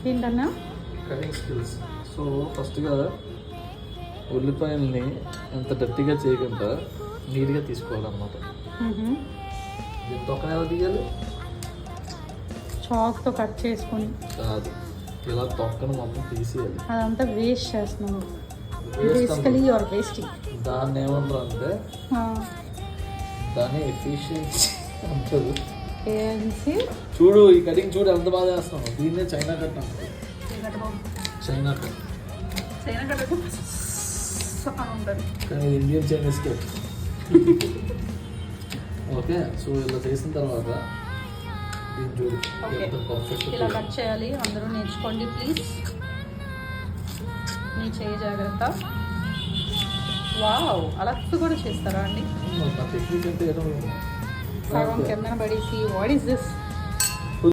ఏంటన్నా? Cutting skills. So ఫస్ట్గా ఉల్లిపాయల్ని ఎంత డర్టీగా చేయకుండా నీట్గా తీసుకోవాలన్నమాట. దీని తొక్కన ఎలా తీయాలి? చాక్తో కట్ చేసుకొని కాదు, ఇలా తొక్కను మొత్తం తీసేయాలి. అదంతా వేస్ట్ చేస్తున్నాను. Basically your wasting. దాన్ని ఏమంటారు అంటే దాన్ని ఎఫిషియన్సీ అంటారు. చూడు ఈ కటింగ్ చూడు ఎంత బాగా చేస్తాను. దీన్నే చైనా కట్ అంటారు. చైనా కట్ కానీ Indian Chinese cut. Okay, so ఇలా చేసిన తర్వాత దీన్ని చూడు ఎంత పర్ఫెక్ట్. ఇలా కట్ చేయాలి. అందరూ నేర్చుకోండి ప్లీజ్. నీ చేయి జాగ్రత్త. వావ్, అలా కూడా చేస్తారా అండి? నా టెక్నిక్ అంటే సగం కిందన పడేసి వాట్ ఈస్ దిస్?